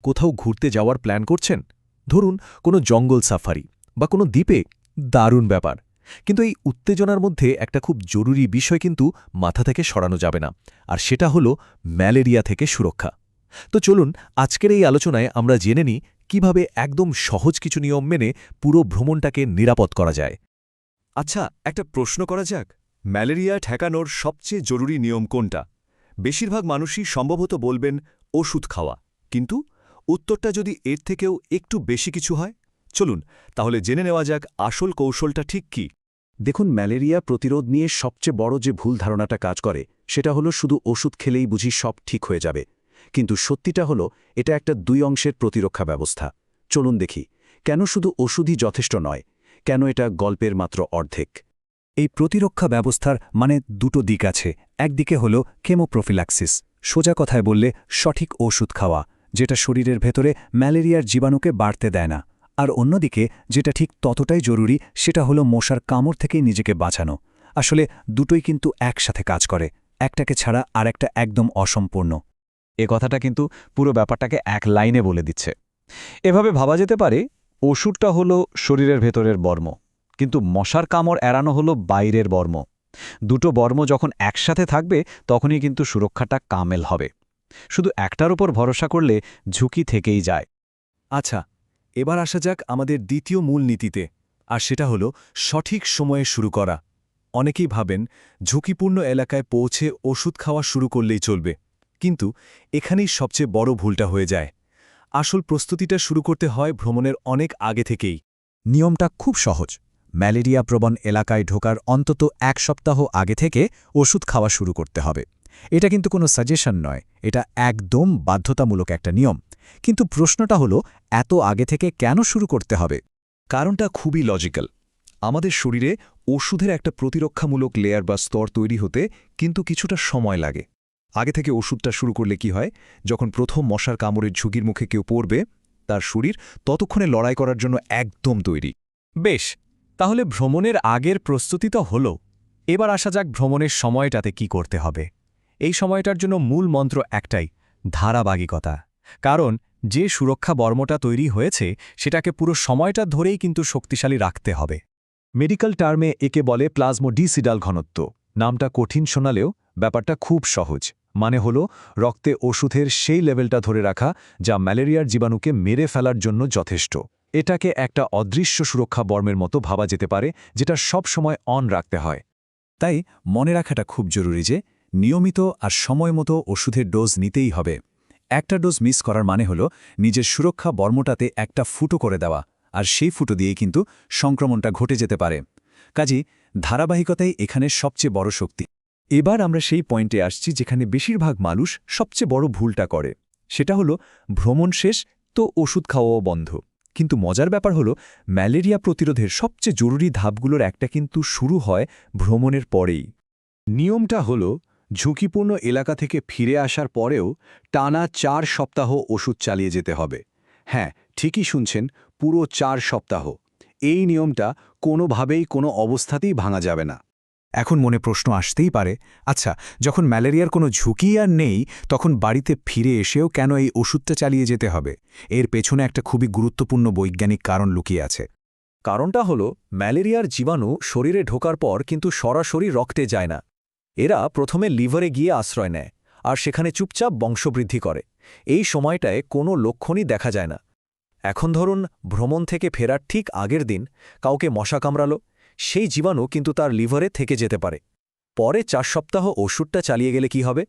কোথাও ঘুরতে যাওয়ার প্ল্যান করছেন, ধরুন কোনো জঙ্গল সাফারি বা কোনো দ্বীপে, দারুণ ব্যাপার। কিন্তু এই উত্তেজনার মধ্যে একটা খুব জরুরি বিষয় কিন্তু মাথা থেকে সরানো যাবে না, আর সেটা হলো ম্যালেরিয়া থেকে সুরক্ষা। তো চলুন আজকের এই আলোচনায় আমরা জেনে নিই কিভাবে একদম সহজ কিছু নিয়ম মেনে পুরো ভ্রমণটাকে নিরাপদ করা যায়। আচ্ছা, একটা প্রশ্ন করা যাক। ম্যালেরিয়া ঠেকানোর সবচেয়ে জরুরি নিয়ম কোনটা? বেশিরভাগ মানুষই সম্ভবত বলবেন ওষুধ খাওয়া, কিন্তু উত্তরটা যদি এর থেকেও একটু বেশি কিছু হয়। চলুন তাহলে জেনে নেওয়া যাক আসল কৌশলটা ঠিক কি। দেখুন, ম্যালেরিয়া প্রতিরোধ নিয়ে সবচেয়ে বড় যে ভুল ধারণাটা কাজ করে সেটা হলো শুধু ওষুধ খেলেই বুঝি সব ঠিক হয়ে যাবে। কিন্তু সত্যিটা হলো এটা একটা দুই অংশের প্রতিরক্ষা ব্যবস্থা। চলুন দেখি কেন শুধু ওষুধই যথেষ্ট নয়, কেন এটা গল্পের মাত্র অর্ধেক। এই প্রতিরক্ষা ব্যবস্থার দুটো দিক আছে। একদিকে হলো কেমোপ্রোফিল্যাক্সিস, সোজা কথায় বললে সঠিক ওষুধ খাওয়া, যেটা শরীরের ভেতরে ম্যালেরিয়ার জীবাণুকে বাড়তে দেয় না। আর অন্যদিকে যেটা ঠিক ততটাই জরুরি, সেটা হলো মশার কামড় থেকেই নিজেকে বাঁচানো। আসলে দুটোই কিন্তু একসাথে কাজ করে, একটাকে ছাড়া আরেকটা একদম অসম্পূর্ণ। এ কথাটা কিন্তু পুরো ব্যাপারটাকে এক লাইনে বলে দিচ্ছে। এভাবে ভাবা যেতে পারে, ওষুধটা হলো শরীরের ভেতরের বর্ম, কিন্তু মশার কামড় এড়ানো হলো বাইরের বর্ম। দুটো বর্ম যখন একসাথে থাকবে তখনই কিন্তু সুরক্ষাটা কামেল হবে। শুধু একটার উপর ভরসা করলে ঝুঁকি থেকেই যায়। আচ্ছা, এবার আসা যাক আমাদের দ্বিতীয় মূল নীতিতে, আর সেটা হলো সঠিক সময়ে শুরু করা। অনেকেই ভাবেন ঝুঁকিপূর্ণ এলাকায় পৌঁছে ওষুধ খাওয়া শুরু করলেই চলবে, কিন্তু এখানেই সবচেয়ে বড় ভুলটা হয়ে যায়। আসল প্রস্তুতিটা শুরু করতে হয় ভ্রমণের অনেক আগে থেকেই। নিয়মটা খুব সহজ। ম্যালেরিয়া প্রবণ এলাকায় ঢোকার অন্তত ১ সপ্তাহ আগে থেকে ওষুধ খাওয়া শুরু করতে হবে। এটা কিন্তু কোনো সাজেশন নয়, এটা একদম বাধ্যতামূলক একটা নিয়ম। কিন্তু প্রশ্নটা হলো, এত আগে থেকে কেন শুরু করতে হবে? কারণটা খুবই লজিক্যাল। আমাদের শরীরে ওষুধের একটা প্রতিরক্ষামূলক লেয়ার বা স্তর তৈরি হতে কিন্তু কিছুটা সময় লাগে। আগে থেকে ওষুধটা শুরু করলে কি হয়, যখন প্রথম মশার কামড়ের ঝুঁকির মুখে কেউ পড়বে, তার শরীর ততক্ষণে লড়াই করার জন্য একদম তৈরি। বেশ, তাহলে ভ্রমণের আগের প্রস্তুতি তো হলো। এবার আসা যাক ভ্রমণের সময়টাতে কি করতে হবে। এই সময়টার জন্য মূল মন্ত্র একটাই, ধারাবাহিকতা। কারণ যে সুরক্ষা বর্মটা তৈরি হয়েছে সেটাকে পুরো সময়টা ধরেই কিন্তু শক্তিশালী রাখতে হবে। মেডিকেল টার্মে একে বলে প্লাজমোডিসিডাল ঘনত্ব। নামটা কঠিন শোনালেও ব্যাপারটা খুব সহজ। মানে হলো রক্তে ওষুধের সেই লেভেলটা ধরে রাখা যা ম্যালেরিয়ার জীবাণুকে মেরে ফেলার জন্য যথেষ্ট। এটাকে একটা অদৃশ্য সুরক্ষা বর্মের মতো ভাবা যেতে পারে, যেটা সব সময় অন রাখতে হয়। তাই মনে রাখাটা খুব জরুরি যে নিয়মিত আর সময় মতো ওষুধের ডোজ নিতেই হবে। একটা ডোজ মিস করার মানে হলো নিজের সুরক্ষা বর্মটাতে একটা ফুটো করে দেওয়া, আর সেই ফুটো দিয়েই কিন্তু সংক্রমণটা ঘটে যেতে পারে। কাজেই ধারাবাহিকতাই এখানে সবচেয়ে বড় শক্তি। এবার আমরা সেই পয়েন্টে আসছি যেখানে বেশিরভাগ মানুষ সবচেয়ে বড় ভুলটা করে। সেটা হলো ভ্রমণ শেষ তো ওষুধ খাওয়াও বন্ধ। কিন্তু মজার ব্যাপার হলো ম্যালেরিয়া প্রতিরোধের সবচেয়ে জরুরি ধাপগুলোর একটা কিন্তু শুরু হয় ভ্রমণের পরেই। নিয়মটা হলো ঝুঁকিপূর্ণ এলাকা থেকে ফিরে আসার পরেও টানা ৪ সপ্তাহ ওষুধ চালিয়ে যেতে হবে। হ্যাঁ, ঠিকই শুনছেন, পুরো ৪ সপ্তাহ। এই নিয়মটা কোনোভাবেই কোনো অবস্থাতেই ভাঙা যাবে না। এখন মনে প্রশ্ন আসতেই পারে, আচ্ছা, যখন ম্যালেরিয়ার কোনো ঝুঁকি আর নেই, তখন বাড়িতে ফিরে এসেও কেন এই ওষুধটা চালিয়ে যেতে হবে? এর পেছনে একটা খুবই গুরুত্বপূর্ণ বৈজ্ঞানিক কারণ লুকিয়ে আছে। কারণটা হলো ম্যালেরিয়ার জীবাণু শরীরে ঢোকার পর কিন্তু সরাসরি রক্তে যায় না। এরা প্রথমে লিভারে গিয়ে আশ্রয় নেয় আর সেখানে চুপচাপ বংশবৃদ্ধি করে। এই সময়টায় কোনো লক্ষণই দেখা যায় না। এখন ধরুন ভ্রমণ থেকে ফেরার ঠিক আগের দিন কাউকে মশা কামড়ালো, সেই জীবাণু কিন্তু তার লিভারে থেকে যেতে পারে। পরে ৪ সপ্তাহ ওষুধটা চালিয়ে গেলে কি হবে?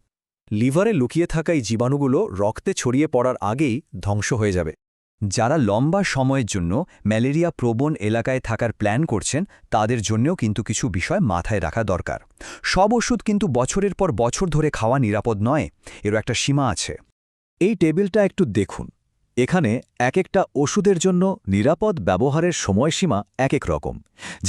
লিভারে লুকিয়ে থাকা এই জীবাণুগুলো রক্তে ছড়িয়ে পড়ার আগেই ধ্বংস হয়ে যাবে। যারা লম্বা সময়ের জন্য ম্যালেরিয়া প্রবণ এলাকায় থাকার প্ল্যান করছেন, তাদের জন্যও কিন্তু কিছু বিষয় মাথায় রাখা দরকার। সব ওষুধ কিন্তু বছরের পর বছর ধরে খাওয়া নিরাপদ নয়, এরও একটা সীমা আছে। এই টেবিলটা একটু দেখুন। এখানে এক একটা ওষুধের জন্য নিরাপদ ব্যবহারের সময়সীমা এক এক রকম।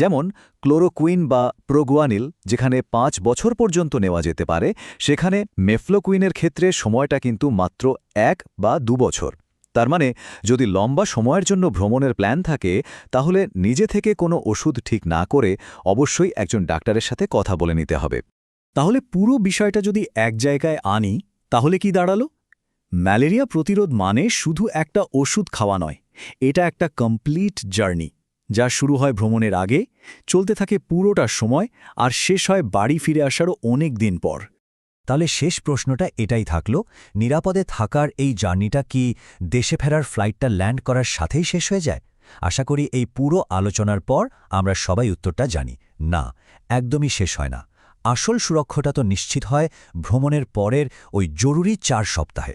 যেমন ক্লোরোকুইন বা প্রোগুয়ানিল যেখানে ৫ বছর পর্যন্ত নেওয়া যেতে পারে, সেখানে মেফ্লোকুইনের ক্ষেত্রে সময়টা কিন্তু মাত্র ১ বা ২ বছর। তার মানে যদি লম্বা সময়ের জন্য ভ্রমণের প্ল্যান থাকে, তাহলে নিজে থেকে কোনো ওষুধ ঠিক না করে অবশ্যই একজন ডাক্তারের সাথে কথা বলে নিতে হবে। তাহলে পুরো বিষয়টা যদি এক জায়গায় আনি, তাহলে কি দাঁড়ালো? ম্যালেরিয়া প্রতিরোধ মানে শুধু একটা ওষুধ খাওয়া নয়, এটা একটা কমপ্লিট জার্নি, যা শুরু হয় ভ্রমণের আগে, চলতে থাকে পুরোটা সময়, আর শেষ হয় বাড়ি ফিরে আসারও অনেক দিন পর। তাহলে শেষ প্রশ্নটা এটাই থাকলো, নিরাপদে থাকার এই জার্নিটা কি দেশে ফেরার ফ্লাইটটা ল্যান্ড করার সাথেই শেষ হয়ে যায়? আশা করি এই পুরো আলোচনার পর আমরা সবাই উত্তরটা জানি, না, একদমই শেষ হয় না। আসল সুরক্ষাটা তো নিশ্চিত হয় ভ্রমণের পরের ওই জরুরি 4 সপ্তাহে।